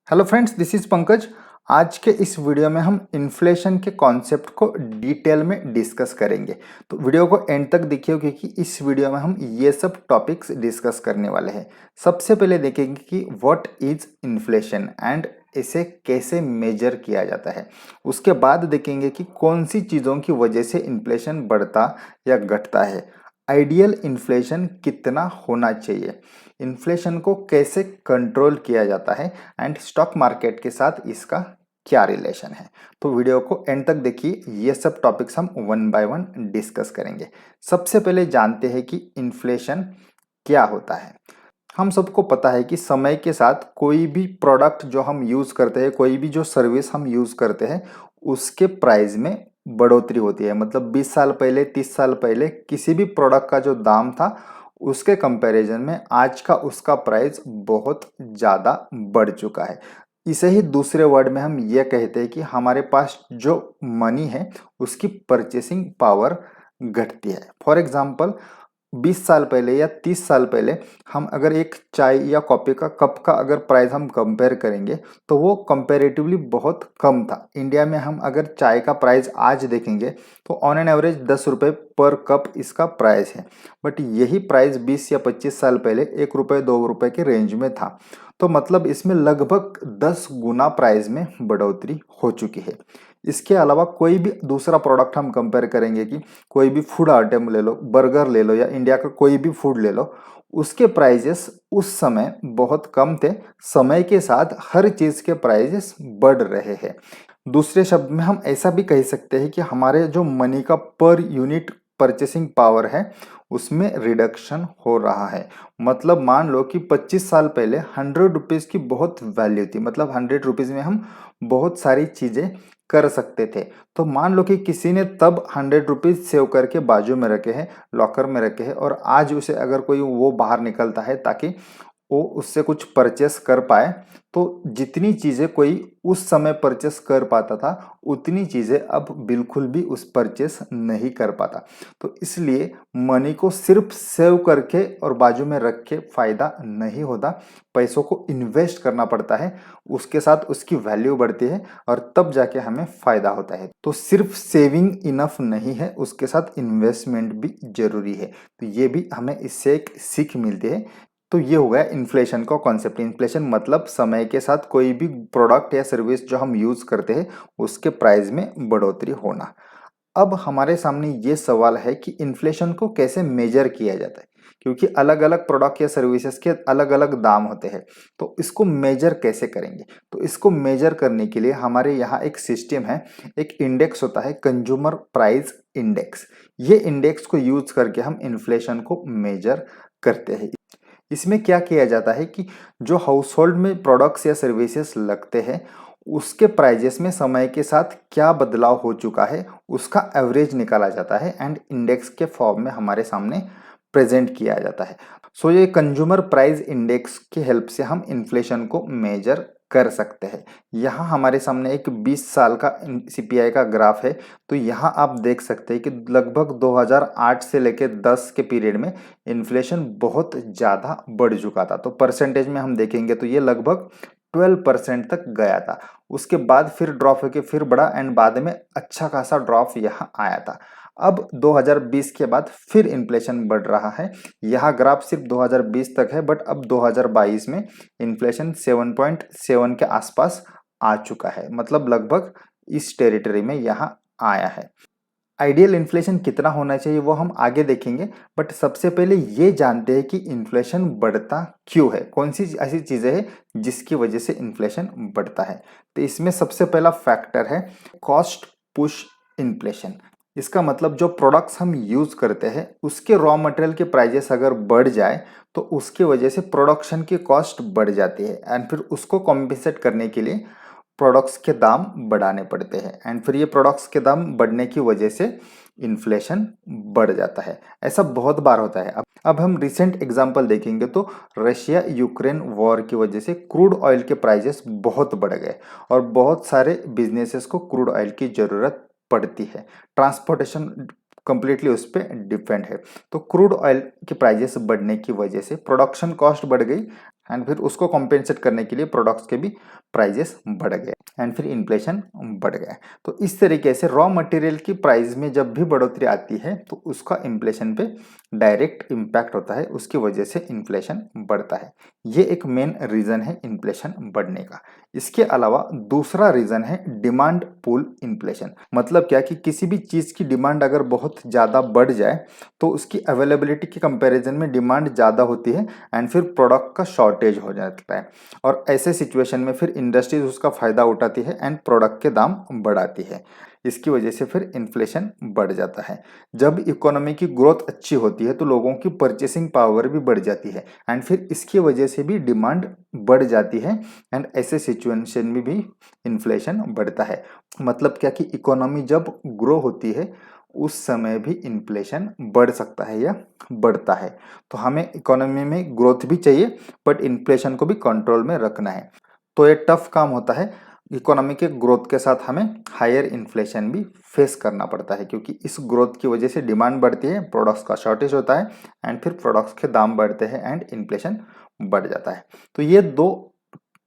Hello friends, this is Pankaj. आज के इस वीडियो में हम इन्फ्लेशन के कॉन्सेप्ट को डिटेल में डिस्कस करेंगे। तो वीडियो को एंड तक देखिए क्योंकि इस वीडियो में हम ये सब टॉपिक्स डिस्कस करने वाले हैं। सबसे पहले देखेंगे कि व्हाट इज इन्फ्लेशन एंड इसे कैसे मेजर किया जाता है। उसके बाद देखेंगे कि कौन सी चीज़ों की वजह से इन्फ्लेशन बढ़ता या घटता है। आइडियल इन्फ्लेशन कितना होना चाहिए, इन्फ्लेशन को कैसे कंट्रोल किया जाता है एंड स्टॉक मार्केट के साथ इसका क्या रिलेशन है। तो वीडियो को एंड तक देखिए, ये सब टॉपिक्स हम वन बाय वन डिस्कस करेंगे। सबसे पहले जानते हैं कि इन्फ्लेशन क्या होता है। हम सबको पता है कि समय के साथ कोई भी प्रोडक्ट जो हम यूज़ करते हैं, कोई भी जो सर्विस हम यूज़ करते हैं, उसके प्राइस में बढ़ोतरी होती है। मतलब 20 साल पहले, 30 साल पहले किसी भी प्रोडक्ट का जो दाम था, उसके कंपैरिजन में आज का उसका प्राइस बहुत ज़्यादा बढ़ चुका है। इसे ही दूसरे वर्ड में हम ये कहते हैं कि हमारे पास जो मनी है, उसकी परचेसिंग पावर घटती है। फॉर एग्जाम्पल, 20 साल पहले या 30 साल पहले हम अगर एक चाय या कॉफ़ी का कप का अगर प्राइस हम कंपेयर करेंगे, तो वो कंपैरेटिवली बहुत कम था। इंडिया में हम अगर चाय का प्राइस आज देखेंगे तो ऑन एन एवरेज 10 रुपये पर कप इसका प्राइस है। बट यही प्राइस 20 या 25 साल पहले 1 रुपये 2 रुपये के रेंज में था। तो मतलब इसमें लगभग 10 गुना प्राइस में बढ़ोतरी हो चुकी है। इसके अलावा कोई भी दूसरा प्रोडक्ट हम कंपेयर करेंगे कि कोई भी फूड आइटम ले लो, बर्गर ले लो या इंडिया का कोई भी फूड ले लो, उसके प्राइजेस उस समय बहुत कम थे। समय के साथ हर चीज़ के प्राइजेस बढ़ रहे हैं। दूसरे शब्द में हम ऐसा भी कह सकते हैं कि हमारे जो मनी का पर यूनिट परचेसिंग पावर है, उसमें रिडक्शन हो रहा है। मतलब मान लो कि 25 साल पहले 100 रुपीज़ की बहुत वैल्यू थी। मतलब 100 रुपीज़ में हम बहुत सारी चीज़ें कर सकते थे। तो मान लो कि किसी ने तब 100 रुपीज़ सेव करके बाजू में रखे हैं, लॉकर में रखे हैं, और आज उसे अगर कोई वो बाहर निकलता है ताकि वो उससे कुछ परचेस कर पाए, तो जितनी चीज़ें कोई उस समय परचेस कर पाता था, उतनी चीज़ें अब बिल्कुल भी उस परचेस नहीं कर पाता। तो इसलिए मनी को सिर्फ सेव करके और बाजू में रख के फ़ायदा नहीं होता। पैसों को इन्वेस्ट करना पड़ता है, उसके साथ उसकी वैल्यू बढ़ती है और तब जाके हमें फ़ायदा होता है। तो सिर्फ सेविंग इनफ नहीं है, उसके साथ इन्वेस्टमेंट भी ज़रूरी है। तो ये भी हमें इससे एक सीख मिलती है। तो ये हो गया इन्फ्लेशन का कॉन्सेप्ट। इन्फ्लेशन मतलब समय के साथ कोई भी प्रोडक्ट या सर्विस जो हम यूज़ करते हैं, उसके प्राइस में बढ़ोतरी होना। अब हमारे सामने ये सवाल है कि इन्फ्लेशन को कैसे मेजर किया जाता है, क्योंकि अलग अलग प्रोडक्ट या सर्विसेज के अलग अलग दाम होते हैं। तो इसको मेजर कैसे करेंगे? तो इसको मेजर करने के लिए हमारे यहाँ एक सिस्टम है, एक इंडेक्स होता है, कंज्यूमर प्राइस इंडेक्स। ये इंडेक्स को यूज करके हम इन्फ्लेशन को मेजर करते हैं। इसमें क्या किया जाता है कि जो हाउस होल्ड में प्रोडक्ट्स या सर्विसेज लगते हैं, उसके प्राइजेस में समय के साथ क्या बदलाव हो चुका है, उसका एवरेज निकाला जाता है एंड इंडेक्स के फॉर्म में हमारे सामने प्रेजेंट किया जाता है। सो ये कंज्यूमर प्राइस इंडेक्स की हेल्प से हम इन्फ्लेशन को मेजर कर सकते हैं। यहाँ हमारे सामने एक 20 साल का सीपीआई का ग्राफ है। तो यहाँ आप देख सकते हैं कि लगभग 2008 से लेकर 10 के पीरियड में इन्फ्लेशन बहुत ज़्यादा बढ़ चुका था। तो परसेंटेज में हम देखेंगे तो ये लगभग 12% तक गया था। उसके बाद फिर ड्रॉप होकर फिर बढ़ा एंड बाद में अच्छा खासा ड्रॉप यहाँ आया था। अब 2020 के बाद फिर इन्फ्लेशन बढ़ रहा है। यह ग्राफ सिर्फ 2020 तक है, बट अब 2022 में इन्फ्लेशन 7.7 के आसपास आ चुका है। मतलब लगभग इस टेरिटरी में यहाँ आया है। आइडियल इन्फ्लेशन कितना होना चाहिए वो हम आगे देखेंगे, बट सबसे पहले ये जानते हैं कि इन्फ्लेशन बढ़ता क्यों है, कौन सी ऐसी चीज़ें हैं जिसकी वजह से इन्फ्लेशन बढ़ता है। तो इसमें सबसे पहला फैक्टर है कॉस्ट पुश इन्फ्लेशन। इसका मतलब जो प्रोडक्ट्स हम यूज़ करते हैं, उसके रॉ मटेरियल के प्राइजेस अगर बढ़ जाए तो उसकी वजह से प्रोडक्शन की कॉस्ट बढ़ जाती है एंड फिर उसको कॉम्पेंसेट करने के लिए प्रोडक्ट्स के दाम बढ़ाने पड़ते हैं एंड फिर ये प्रोडक्ट्स के दाम बढ़ने की वजह से इन्फ्लेशन बढ़ जाता है। ऐसा बहुत बार होता है। अब हम रिसेंट एग्जांपल देखेंगे तो रशिया यूक्रेन वॉर की वजह से क्रूड ऑयल के प्राइजेस बहुत बढ़ गए और बहुत सारे बिजनेसेस को क्रूड ऑयल की ज़रूरत पड़ती है। ट्रांसपोर्टेशन कंप्लीटली उस पर डिपेंड है। तो क्रूड ऑयल के प्राइजेस बढ़ने की वजह से प्रोडक्शन कॉस्ट बढ़ गई एंड फिर उसको कॉम्पेंसेट करने के लिए प्रोडक्ट्स के भी प्राइजेस बढ़ गए एंड फिर इन्फ्लेशन बढ़ गया। तो इस तरीके से रॉ मटेरियल की प्राइस में जब भी बढ़ोतरी आती है तो उसका इन्फ्लेशन पे डायरेक्ट इम्पैक्ट होता है, उसकी वजह से इन्फ्लेशन बढ़ता है। ये एक मेन रीज़न है इन्फ्लेशन बढ़ने का। इसके अलावा दूसरा रीज़न है डिमांड पुल इन्फ्लेशन। मतलब क्या कि किसी भी चीज़ की डिमांड अगर बहुत ज़्यादा बढ़ जाए तो उसकी अवेलेबिलिटी के कंपैरिजन में डिमांड ज़्यादा होती है एंड फिर प्रोडक्ट का शॉर्टेज हो जाता है, और ऐसे सिचुएशन में फिर इंडस्ट्रीज उसका फ़ायदा उठाती है एंड प्रोडक्ट के दाम बढ़ाती है। इसकी वजह से फिर इन्फ्लेशन बढ़ जाता है। जब इकोनॉमी की ग्रोथ अच्छी होती है तो लोगों की परचेसिंग पावर भी बढ़ जाती है एंड फिर इसकी वजह से भी डिमांड बढ़ जाती है एंड ऐसे सिचुएशन में भी इन्फ्लेशन बढ़ता है। मतलब क्या कि इकोनॉमी जब ग्रो होती है उस समय भी इन्फ्लेशन बढ़ सकता है या बढ़ता है। तो हमें इकोनॉमी में ग्रोथ भी चाहिए बट इन्फ्लेशन को भी कंट्रोल में रखना है। तो ये टफ काम होता है। इकोनॉमी के ग्रोथ के साथ हमें हायर इन्फ्लेशन भी फेस करना पड़ता है, क्योंकि इस ग्रोथ की वजह से डिमांड बढ़ती है, प्रोडक्ट्स का शॉर्टेज होता है एंड फिर प्रोडक्ट्स के दाम बढ़ते हैं एंड इन्फ्लेशन बढ़ जाता है। तो ये दो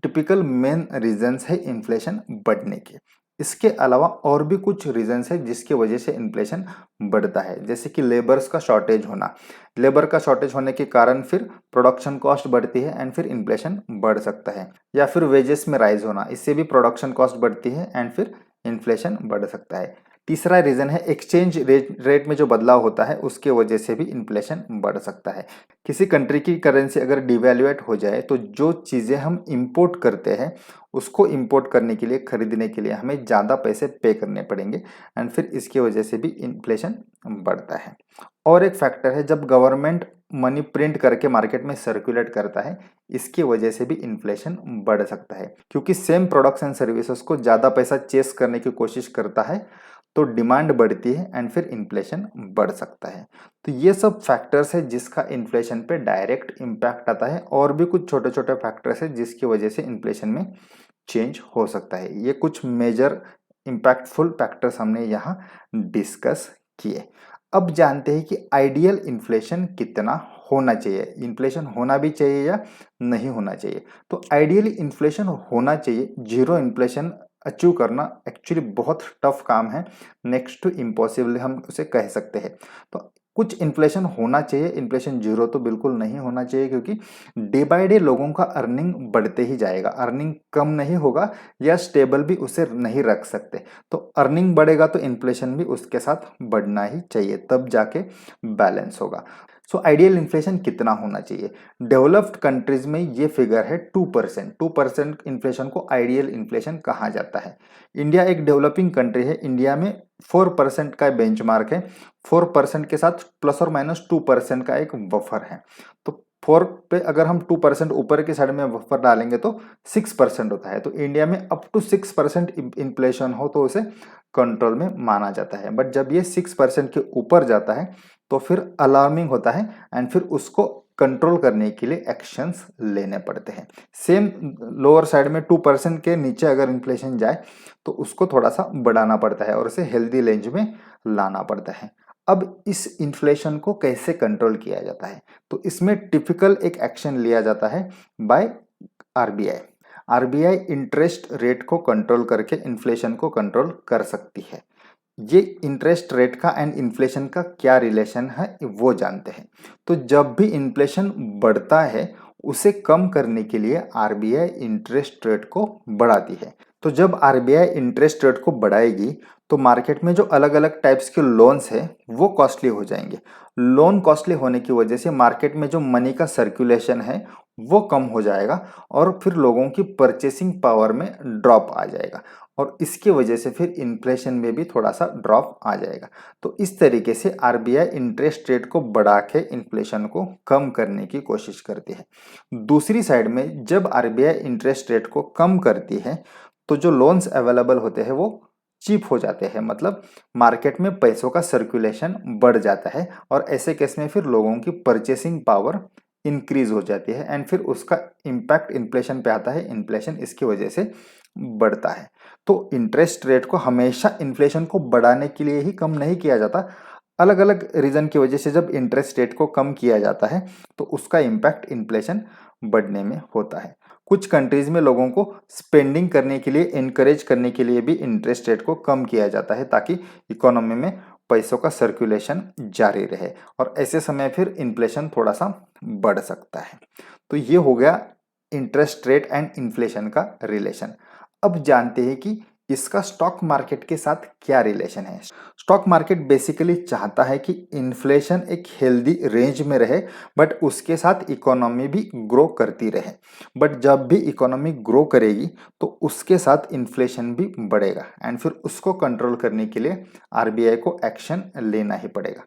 टिपिकल मेन रीजंस है इन्फ्लेशन बढ़ने के। इसके अलावा और भी कुछ रीजंस है जिसकी वजह से इन्फ्लेशन बढ़ता है, जैसे कि लेबर्स का शॉर्टेज होना। लेबर का शॉर्टेज होने के कारण फिर प्रोडक्शन कॉस्ट बढ़ती है एंड फिर इन्फ्लेशन बढ़ सकता है, या फिर वेजेस में राइज होना, इससे भी प्रोडक्शन कॉस्ट बढ़ती है एंड फिर इन्फ्लेशन बढ़ सकता है। तीसरा रीजन है एक्सचेंज रेट में जो बदलाव होता है उसके वजह से भी इन्फ्लेशन बढ़ सकता है। किसी कंट्री की करेंसी अगर डिवैल्यूएट हो जाए तो जो चीज़ें हम इंपोर्ट करते हैं उसको इंपोर्ट करने के लिए, खरीदने के लिए हमें ज़्यादा पैसे पे करने पड़ेंगे एंड फिर इसकी वजह से भी इन्फ्लेशन बढ़ता है। और एक फैक्टर है जब गवर्नमेंट मनी प्रिंट करके मार्केट में सर्कुलेट करता है, इसकी वजह से भी इन्फ्लेशन बढ़ सकता है, क्योंकि सेम प्रोडक्ट्स एंड सर्विसेज को ज़्यादा पैसा चेस करने की कोशिश करता है तो डिमांड बढ़ती है एंड फिर इन्फ्लेशन बढ़ सकता है। तो ये सब फैक्टर्स है जिसका इन्फ्लेशन पे डायरेक्ट इम्पैक्ट आता है, और भी कुछ छोटे छोटे फैक्टर्स है जिसकी वजह से इन्फ्लेशन में चेंज हो सकता है। ये कुछ मेजर इम्पैक्टफुल फैक्टर्स हमने यहाँ डिस्कस किए। अब जानते हैं कि आइडियल इन्फ्लेशन कितना होना चाहिए, इन्फ्लेशन होना भी चाहिए या नहीं होना चाहिए। तो आइडियली इन्फ्लेशन होना चाहिए। जीरो इन्फ्लेशन अचीव करना एक्चुअली बहुत टफ काम है, नेक्स्ट टू इम्पॉसिबल हम उसे कह सकते हैं। तो कुछ इन्फ्लेशन होना चाहिए, इन्फ्लेशन जीरो तो बिल्कुल नहीं होना चाहिए, क्योंकि डे बाय डे लोगों का अर्निंग बढ़ते ही जाएगा, अर्निंग कम नहीं होगा या स्टेबल भी उसे नहीं रख सकते। तो अर्निंग बढ़ेगा तो इन्फ्लेशन भी उसके साथ बढ़ना ही चाहिए, तब जाके बैलेंस होगा। सो आइडियल इन्फ्लेशन कितना होना चाहिए? डेवलप्ड कंट्रीज में ये फिगर है 2%। 2% इन्फ्लेशन को आइडियल इन्फ्लेशन कहा जाता है। इंडिया एक डेवलपिंग कंट्री है, इंडिया में 4% का बेंचमार्क है। 4% के साथ प्लस और माइनस 2% का एक बफर है। तो 4 पे अगर हम 2% ऊपर की साइड में बफर डालेंगे तो 6% होता है। तो इंडिया में अप टू 6% इन्फ्लेशन हो तो उसे कंट्रोल में माना जाता है। बट जब ये 6% के ऊपर जाता है तो फिर अलार्मिंग होता है एंड फिर उसको कंट्रोल करने के लिए एक्शंस लेने पड़ते हैं। सेम लोअर साइड में 2% के नीचे अगर इन्फ्लेशन जाए तो उसको थोड़ा सा बढ़ाना पड़ता है और उसे हेल्दी रेंज में लाना पड़ता है। अब इस इन्फ्लेशन को कैसे कंट्रोल किया जाता है? तो इसमें टिपिकल एक एक्शन लिया जाता है by RBI. RBI interest rate को कंट्रोल करके इन्फ्लेशन को कंट्रोल कर सकती है। ये इंटरेस्ट रेट का एंड इन्फ्लेशन का क्या रिलेशन है वो जानते हैं। तो जब भी इन्फ्लेशन बढ़ता है उसे कम करने के लिए आरबीआई इंटरेस्ट रेट को बढ़ाती है। तो जब आरबीआई इंटरेस्ट रेट को बढ़ाएगी तो मार्केट में जो अलग अलग टाइप्स के लोन्स है वो कॉस्टली हो जाएंगे। लोन कॉस्टली होने की वजह से मार्केट में जो मनी का सर्कुलेशन है वो कम हो जाएगा और फिर लोगों की परचेसिंग पावर में ड्रॉप आ जाएगा, और इसकी वजह से फिर इन्फ्लेशन में भी थोड़ा सा ड्रॉप आ जाएगा। तो इस तरीके से आरबीआई इंटरेस्ट रेट को बढ़ा के इन्फ्लेशन को कम करने की कोशिश करती है। दूसरी साइड में जब आरबीआई इंटरेस्ट रेट को कम करती है तो जो लोन्स अवेलेबल होते हैं वो चीप हो जाते हैं, मतलब मार्केट में पैसों का सर्कुलेशन बढ़ जाता है और ऐसे केस में फिर लोगों की परचेसिंग पावर इंक्रीज हो जाती है एंड फिर उसका इम्पैक्ट इन्फ्लेशन पे आता है। इन्फ्लेशन इसकी वजह से बढ़ता है। तो इंटरेस्ट रेट को हमेशा इन्फ्लेशन को बढ़ाने के लिए ही कम नहीं किया जाता। अलग अलग रीजन की वजह से जब इंटरेस्ट रेट को कम किया जाता है तो उसका इम्पैक्ट इन्फ्लेशन बढ़ने में होता है। कुछ कंट्रीज में लोगों को स्पेंडिंग करने के लिए इनकरेज करने के लिए भी इंटरेस्ट रेट को कम किया जाता है ताकि इकोनॉमी में पैसों का सर्कुलेशन जारी रहे और ऐसे समय फिर इन्फ्लेशन थोड़ा सा बढ़ सकता है। तो ये हो गया इंटरेस्ट रेट एंड इन्फ्लेशन का रिलेशन। अब जानते हैं कि इसका स्टॉक मार्केट के साथ क्या रिलेशन है। स्टॉक मार्केट बेसिकली चाहता है कि इन्फ्लेशन एक हेल्दी रेंज में रहे बट उसके साथ इकोनॉमी भी ग्रो करती रहे। बट जब भी इकोनॉमी ग्रो करेगी तो उसके साथ इन्फ्लेशन भी बढ़ेगा एंड फिर उसको कंट्रोल करने के लिए आरबीआई को एक्शन लेना ही पड़ेगा।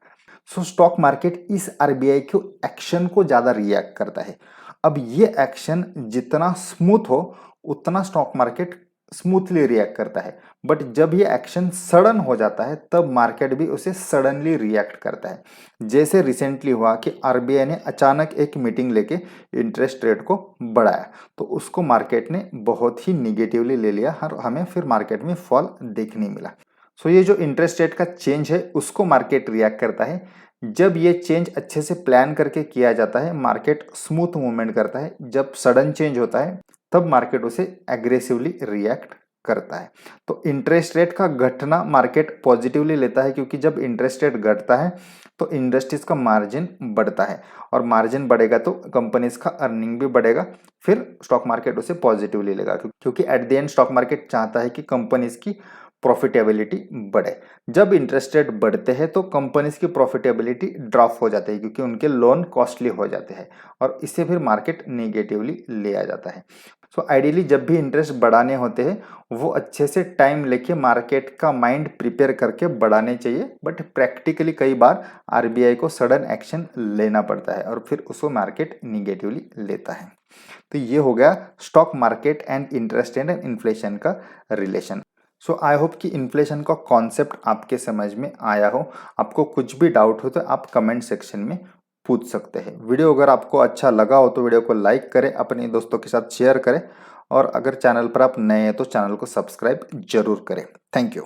सो स्टॉक मार्केट इस आरबीआई के एक्शन को ज़्यादा रिएक्ट करता है। अब ये एक्शन जितना स्मूथ हो उतना स्टॉक मार्केट स्मूथली रिएक्ट करता है बट जब ये एक्शन सडन हो जाता है तब मार्केट भी उसे सडनली रिएक्ट करता है। जैसे रिसेंटली हुआ कि आरबीआई ने अचानक एक मीटिंग लेके इंटरेस्ट रेट को बढ़ाया तो उसको मार्केट ने बहुत ही निगेटिवली ले लिया और हमें फिर मार्केट में फॉल देखने मिला। सो ये जो इंटरेस्ट रेट का चेंज है उसको मार्केट रिएक्ट करता है। जब ये चेंज अच्छे से प्लान करके किया जाता है मार्केट स्मूथ मूवमेंट करता है। जब सडन चेंज होता है तब मार्केट उसे एग्रेसिवली रिएक्ट करता है। तो इंटरेस्ट रेट का घटना मार्केट पॉजिटिवली लेता है क्योंकि जब इंटरेस्ट रेट घटता है तो इंडस्ट्रीज का मार्जिन बढ़ता है और मार्जिन बढ़ेगा तो कंपनीज का अर्निंग भी बढ़ेगा। फिर स्टॉक मार्केट उसे पॉजिटिवली लेगा क्योंकि at the end stock market चाहता है कि कंपनीज की प्रॉफिटेबिलिटी बढ़े। जब इंटरेस्ट रेट बढ़ते हैं तो कंपनीज की प्रॉफिटेबिलिटी ड्रॉप हो जाती है क्योंकि उनके लोन कॉस्टली हो जाते हैं और इससे फिर मार्केट नेगेटिवली ले आ जाता है। सो आइडियली जब भी इंटरेस्ट बढ़ाने होते हैं वो अच्छे से टाइम लेके मार्केट का माइंड प्रिपेयर करके बढ़ाने चाहिए बट प्रैक्टिकली कई बार आरबीआई को सडन एक्शन लेना पड़ता है और फिर उसको मार्केट निगेटिवली लेता है। तो ये हो गया stock market and interest and inflation का रिलेशन। सो आई होप कि इन्फ्लेशन का कॉन्सेप्ट आपके समझ में आया हो। आपको कुछ भी डाउट हो तो आप कमेंट सेक्शन में पूछ सकते हैं। वीडियो अगर आपको अच्छा लगा हो तो वीडियो को लाइक करें, अपने दोस्तों के साथ शेयर करें और अगर चैनल पर आप नए हैं तो चैनल को सब्सक्राइब जरूर करें। Thank you.